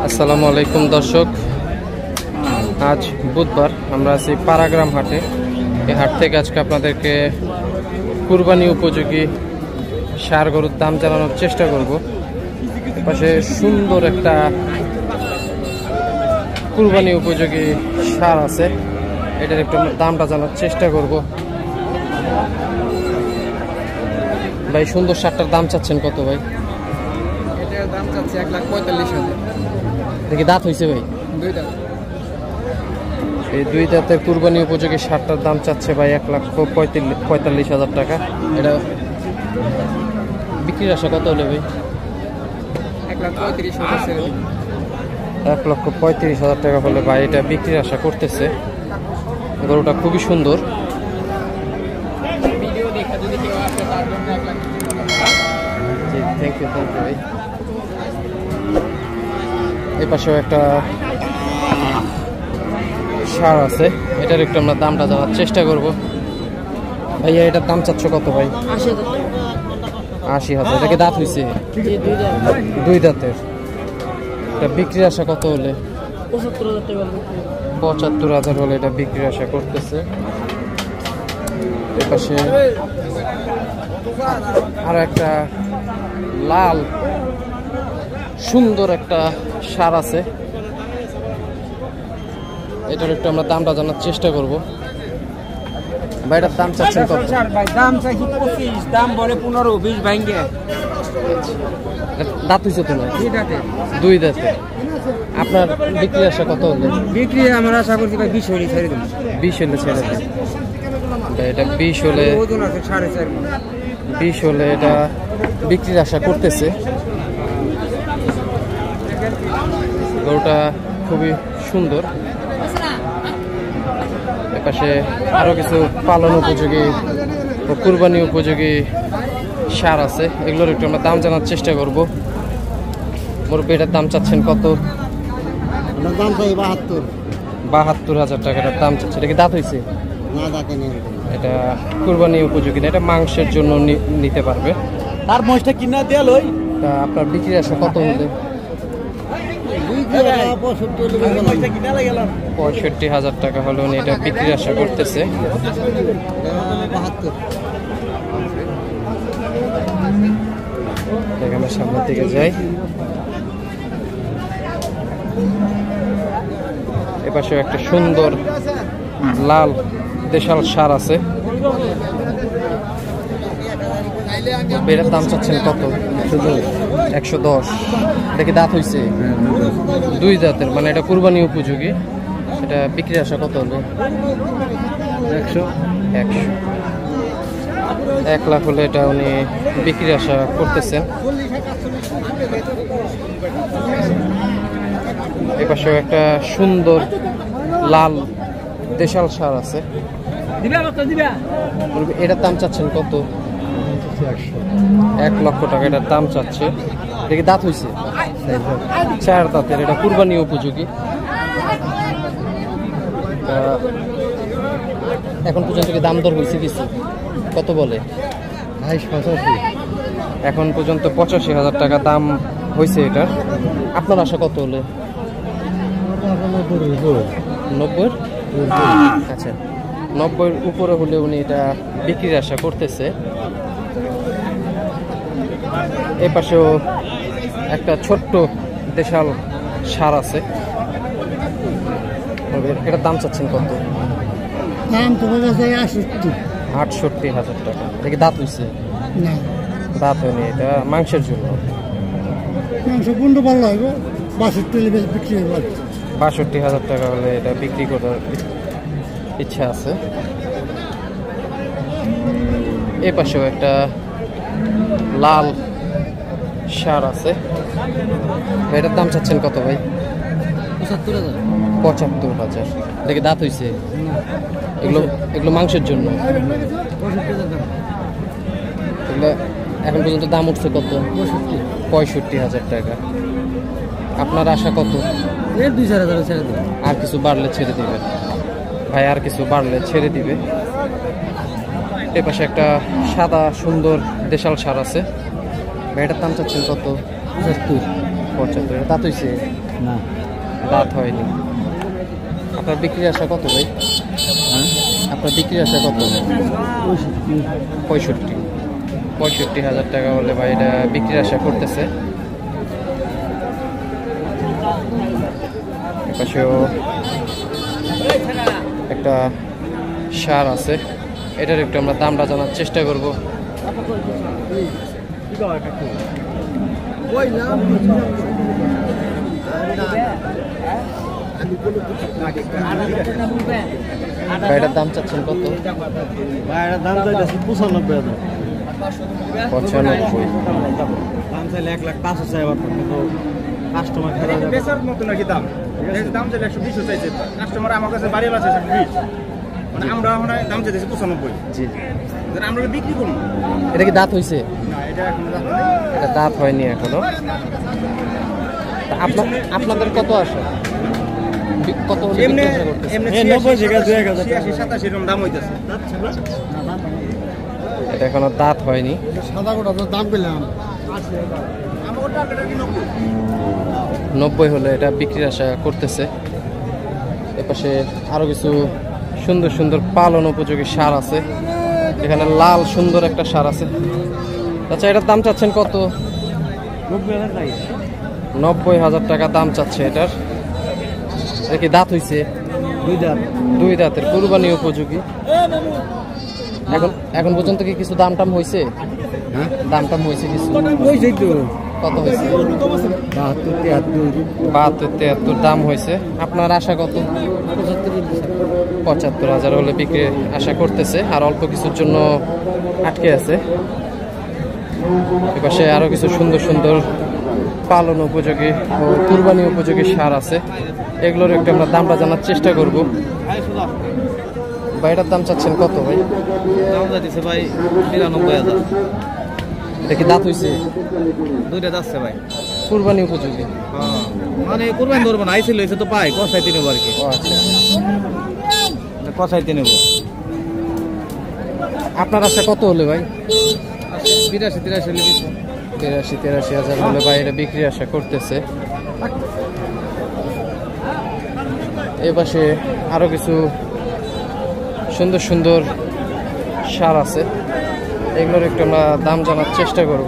আসসালামু আলাইকুম দর্শক, আজ বুধবার আমরা আছি পাড়াগ্রাম হাটে। এই হাট থেকে আজকে আপনাদেরকে কুরবানি উপযোগী ষাঁড় গরুর দাম জানানোর চেষ্টা করব। পাশে সুন্দর একটা কুরবানি উপযোগী ষাঁড় আছে, এটার একটু দামটা জানার চেষ্টা করব। ভাই, সুন্দর ষাঁড়টার দাম চাচ্ছেন কত ভাই? এটার দাম চাচ্ছে 1,45,000। দেখি দাঁত হয়েছে ভাই? দুই দাঁত। এই দুই দাঁতের কুরবানি উপযোগী ষাঁড়টার দাম চাচ্ছে ভাই 1,45,000 টাকা। এটা বিক্রির আশা কত হলে ভাই? 1,35,000। 1,35,000 টাকা হলে ভাই এটা বিক্রির আশা করতেছে। গরুটা খুবই সুন্দর। ভিডিও দেখে যদি কেউ আসে তার জন্য 1,00,000। জি, থ্যাংক ইউ ভাই। এই পাশেও একটা ষাঁড় আছে, এটার একটু আমরা দামটা জানার চেষ্টা করব। ভাইয়া, এটার দাম চাচ্ছ কত ভাই? 80,000। এটাকে দাঁত হয়েছে? দুই দাঁতের। এটা বিক্রির আশা কত হলে? 75,000 হলে এটা বিক্রির আশা করতেছে। এর পাশে আর একটা লাল সুন্দর একটা ষাঁড় আছে, এটার একটু আমরা দামটা জানার চেষ্টা করব। ভাই, এটার দাম চাচ্ছেন কত? ভাই দাম চাইছি 25, দাম বলে 15, 20 ভাঙ্গে। দাঁত হয়েছে তো না? দুই দাঁতে। দুই দাঁতে। আপনার বিক্রির আশা কত হলে? বিক্রি আমরা আশা করছি ভাই 20 হলে ছেড়ে দেব। 20 হলে ছেড়ে দেন। এটা 20 হলে, ওজন আছে 4.5 মণ। 20 হলে এটা বিক্রির আশা করতেছে। গরুটা খুবই সুন্দর। এপাশে আরো কিছু পালন উপযোগী ও কুরবানি উপযোগী ষাঁড় আছে, এগুলোর একটু আমরা দাম জানার চেষ্টা করব। মুরব্বী, এটার দাম চাচ্ছেন কত? দাম চাই 72। 72,000 টাকার দাম চাচ্ছে। এটা কি দাঁত হয়েছে? না, দাঁতে নেই। এটা কুরবানি উপযোগী না, এটা মাংসের জন্য নিতে পারবে। তার মহিষটা কিনা দেয়া লই। তা আপনার বিক্রির আশা কত হলে? 65,000 টাকা হলে উনি এটা বিক্রির আশা করতেছে। 72। এখানে সামনের দিকে যাই। এপাশেও একটা সুন্দর লাল দেশাল ষাঁড় আছে, এটার দাম চাচ্ছেন কত? 110। এটা কি দাঁত হয়েছে? দুই দাঁতের, মানে এটা কুরবানি উপযোগী। এটা বিক্রির আশা কত হলো? 100। 1 লাখ হলে এটা উনি বিক্রির আশা করতেছেন। এপাশেও একটা সুন্দর লাল দেশাল ষাঁড় আছে, এটার দাম চাচ্ছেন কত? 1 লক্ষ টাকা এটার দাম চাচ্ছে। দেখি দাঁত হয়েছে? 4 দাঁতের, এটা কুরবানি উপযোগী। এখন পর্যন্ত কি দাম দর হয়েছে কিছু? কত বলে? 85। এখন পর্যন্ত 85,000 টাকা দাম হয়েছে এটা। আপনার আশা কত হলে? 90? আচ্ছা, 90-এর উপরে হলে উনি এটা বিক্রির আশা করতেছে। এ পাশেও একটা ছোট্ট দেশাল ষাঁড় আছে, এটার দাম চাচ্ছেন কত? দাম তোমার কাছে 68। 68,000 টাকা। দেখি দাঁত হয়েছে? না, দাঁত হয়নি, এটা মাংসের জন্য। মাংস গুন্ড ভালো লাগবে। 62 বিক্রি হবে। 62,000 টাকা হলে এটা বিক্রি করার ইচ্ছা আছে। এ পাশেও একটা লাল ষাঁড় আছে, এটার দাম চাচ্ছেন কত ভাই? 75,000। 75,000। দেখি দাঁত হয়েছে? এগুলো মাংসের জন্য। এগুলো এখন পর্যন্ত দাম উঠছে কত? 65,000 টাকা। আপনার আশা কত? 2,000 ছেড়ে দেব। আর কিছু বাড়লে ছেড়ে দিবে ভাই, আর কিছু বাড়লে ছেড়ে দিবে। এ পাশে একটা সাদা সুন্দর দেশাল ষাঁড় আছে, এটার দাম চাচ্ছেন কত? 75। 75। দাঁত হয়েছে? না দাঁত হয়নি। আপনার বিক্রির আশা কত ভাই? আপনার বিক্রির আশা কত? 65,000 টাকা হলে ভাই এটা বিক্রির আশা করতেছে। এপাশেও একটা সার আছে, এটার একটু আমরা দামটা জানার চেষ্টা করব। এটার দাম চাচ্ছেন কত? ভাইয়ের দাম চাইতেছি 95,000। 95। দাম চাইলে 1,05,000 চাই আবার, কিন্তু কাস্টমার বেচার মতো নাকি দাম দাম চাইলে 120 চাইছে, কাস্টমার আমার কাছে বাড়ি আছে 120, মানে আমরা এখন দাম চাইতেছি 95। জি, আমরা বিক্রি করবো। এটা কি দাঁত হয়েছে? না, এটা এখন এটা দাঁত হয়নি এখনো। আপনাদের কত আসে? কত হলে বিক্রি আশা করতেছেন? 87 দাম হইতেছে। এটা এখনো দাঁত হয়নি। সাদা গোটা দাম পেলাম 90 হলে এটা বিক্রির আশা করতেছে। এপাশে আরো কিছু সুন্দর সুন্দর পালন উপযোগী সার আছে। এখানে লাল সুন্দর একটা সার আছে। আচ্ছা, এটার দাম চাচ্ছেন কত? 90,000 টাকা দাম চাচ্ছে এটার। এটা কি দাঁত হইছে? 2 দাঁতের, কুরবানি উপযোগী। এখন পর্যন্ত কি কিছু দাম টাম হয়েছে? হ্যাঁ, দাম টাম হয়েছে কিছু? কত হয়েছে? 72-73 দাম হয়েছে। আপনার আশা কত? 75,000 হলে বিক্রি আশা করতেছে, আর অল্প কিছুর জন্য আটকে আছে। এপাশে আরো কিছু সুন্দর সুন্দর পালন উপযোগী ও কুরবানি উপযোগী সার আছে, এগুলোর একটু আমরা দামটা জানার চেষ্টা করব। ভাই, এটার দাম চাচ্ছেন কত ভাই? দাম যাচ্ছে ভাই 93,000। এটা কি দাঁত হইছে? 2টা যাচ্ছে ভাই, কুরবানি উপযোগী। মানে কুরবানি ধরবো না, আইছিল হয়েছে তো পাই কষাইতে নেবো আর কি। ও আচ্ছা, কষাইতে নেবো। আপনার আশা কত হলে ভাই? 82-83 হলে 83,000 হলে ভাই এটা বিক্রি আশা করতেছে। এ পাশে আরো কিছু সুন্দর সুন্দর সার আছে, এগুলোর একটু আমরা দাম জানার চেষ্টা করব।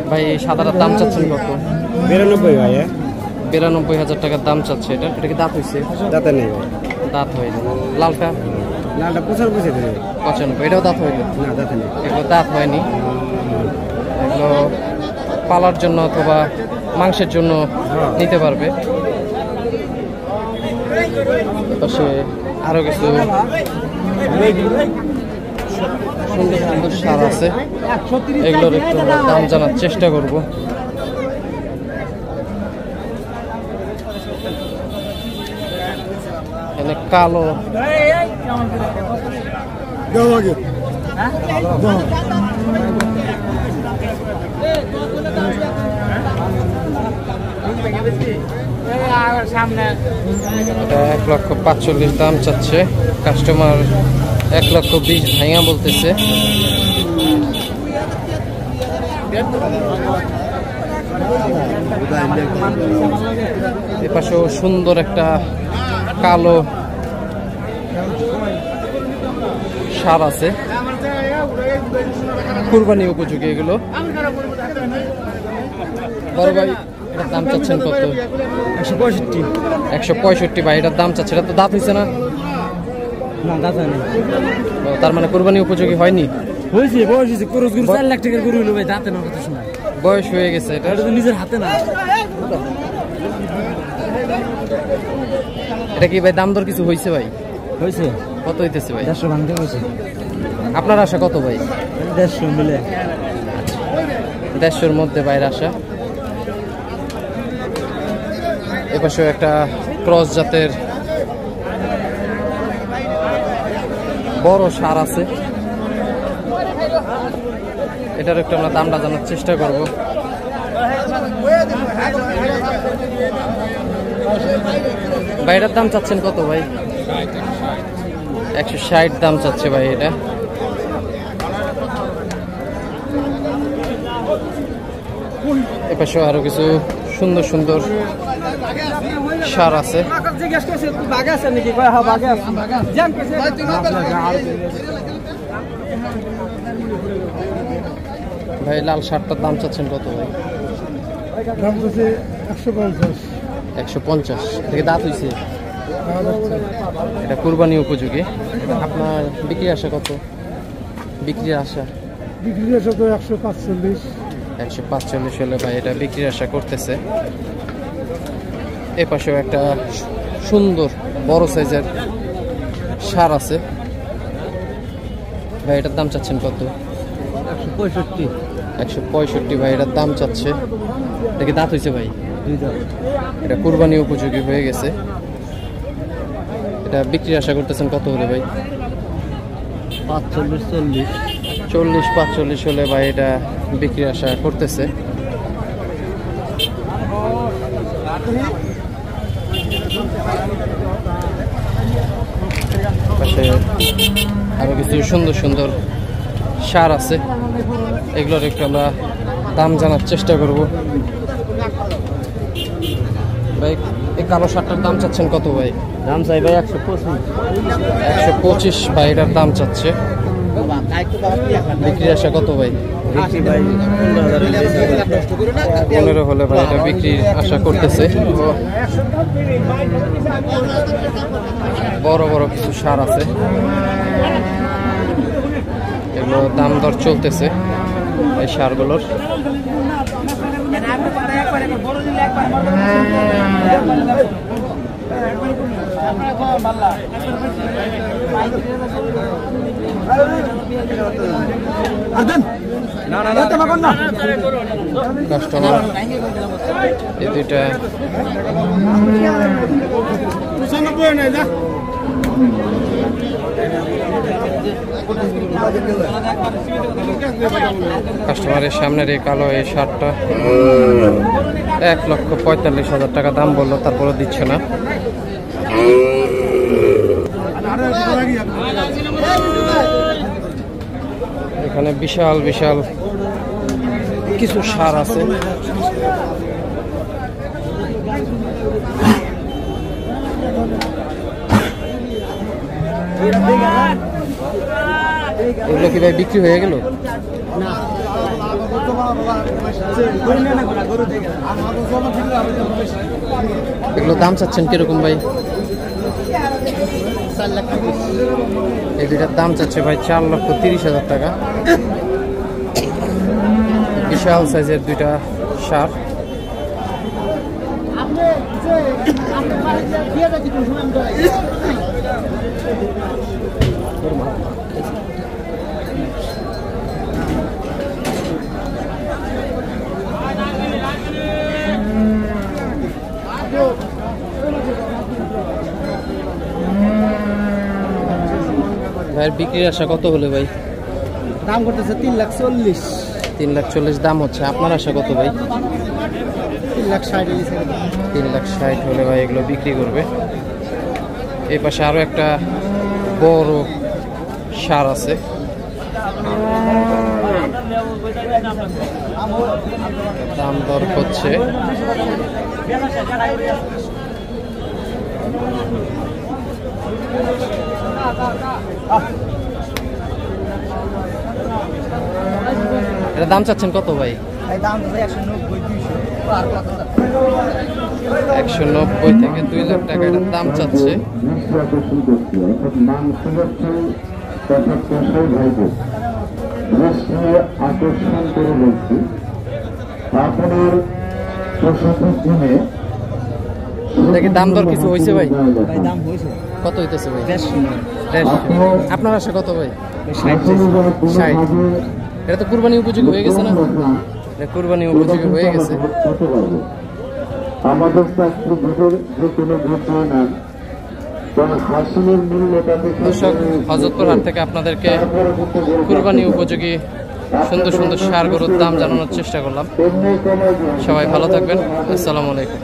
ভাই, এই সাদাটার দাম চাচ্ছেন কত? 92 ভাই। 92,000 টাকার দাম চাচ্ছে এটা। এটা কি দাঁত হয়েছে? দাঁতে নেই ভাই, দাঁত হয়নি। লালটা? লালটা 95 দেবে। 95। এটাও দাঁত হয়নি? না, দাঁতে নেই। এগুলো দাঁত হয়নি। এগুলো পালার জন্য অথবা মাংসের জন্য নিতে পারবে। পাশে আরো কিছু সুন্দর সুন্দর সার আছে, এগুলোর একটু দাম জানার চেষ্টা করব। এখানে কালো এটা 1,45,000 দাম চাচ্ছে কাস্টমার। 1,20,000 ভাঙা বলতেছে। এপাশেও সুন্দর একটা কালো সার আছে, কুরবানি উপযোগী এগুলো। বড় ভাই, এটার দাম চাচ্ছেন কত? 165। 165 ভাই, এটার দাম চাচ্ছে। এটা তো দাঁত হয়েছে না? না, দাঁতে নেই। তার মানে কুরবানি উপযোগী হয়নি? হয়েছে, বয়স হয়েছে। 4 লাখ টাকার গরু হইলো ভাই, দাঁতে না কত সময়। বয়স হয়ে গেছে, এটা তো নিজের হাতে না। এটা কি ভাই দাম দর কিছু হয়েছে ভাই? হয়েছে। কত হইতেছে ভাই? 150 ভাঙতে হয়েছে। আপনার আশা কত ভাই? 150 মিলে। 150-র মধ্যে বাইরে আসা। এপাশেও একটা ক্রস জাতের বড় সার আছে, এটার একটু আমরা দামটা জানার চেষ্টা করব। ভাই, এটার দাম চাচ্ছেন কত ভাই? 160 দাম চাচ্ছে ভাই এটা। এপাশেও আরো কিছু সুন্দর সুন্দর সার আছে। ভাই লাল শার্টটার দাম চাচ্ছেন কত ভাই? দাম হচ্ছে 150। 150 থেকে দাঁত হয়েছে। এটা কুরবানি উপযোগী। আপনার বিক্রি আশা কত? বিক্রির আশা বিক্রি আছে তো 145। 145 হলে ভাই এটা বিক্রির আশা করতেছে। এ পাশেও একটা সুন্দর বড় সাইজের সার আছে। ভাই এটার দাম চাচ্ছেন কত? 165। 165 ভাই এটার দাম চাচ্ছে। এটা কি দাঁত হয়েছে ভাই? 2 দাঁত। এটা কুরবানি উপযোগী হয়ে গেছে। এটা বিক্রির আশা করতেছেন কত হলে ভাই? 45-40। 40-45 হলে ভাই এটা বিক্রির আশা করতেছে। পাশে আরো কিছু সুন্দর সুন্দর সার আছে, এগুলোর একটু আমরা দাম জানার চেষ্টা করব। ভাই এই কালো শার্টটার দাম চাচ্ছেন কত ভাই? দাম চাই ভাই 125। 125 ভাই এটার দাম চাচ্ছে। বিক্রি আশা কত ভাই? 15 হলে ভাই এটা বিক্রির আশা করতেছে। বড় বড় কিছু সার আছে, এগুলো দাম দর চলতেছে এই সারগুলোর। কাস্টমার এই দুইটা কাস্টমারের সামনের এই কালো এই শার্টটা 1,45,000 টাকা দাম বললো, তারপরে দিচ্ছে না। এখানে বিশাল বিশাল কিছু সার আছে। এগুলো কি ভাই বিক্রি হয়ে গেল? এগুলো দাম চাচ্ছেন কিরকম ভাই? এই দুইটার দাম চাচ্ছে ভাই 4,30,000 টাকা। বিশাল সাইজের দুইটা সার। ভাইয়ের বিক্রির আশা কত হলে ভাই? দাম করতেছে 3,40,000। 3,40,000 দাম হচ্ছে। আপনার আশা কত ভাই? 3,60,000। 3,60,000 হলে ভাই এগুলো বিক্রি করবে। এই পাশে আরো একটা বড় সার আছে। দাম দর হচ্ছে। এটা দাম চাচ্ছেন কত ভাই? 190 থেকে 2 লাখ টাকা এটার দাম চাচ্ছে। দেখি দাম দর কিছু হয়েছে ভাই? দাম হয়েছে কত হইতেছে ভাই? 150। আপনার আশা কত ভাই? 60। এটা তো কুরবানি উপযোগী হয়ে গেছে না? এটা কুরবানি উপযোগী হয়ে গেছে। আমাদের চাকরি ভোটের যে কোনো ভোট হয় না, দর্শক হযরতপুর হাট থেকে আপনাদেরকে কুরবানি উপযোগী সুন্দর সুন্দর সার গরুর দাম জানানোর চেষ্টা করলাম। সবাই ভালো থাকবেন। আসসালামু আলাইকুম।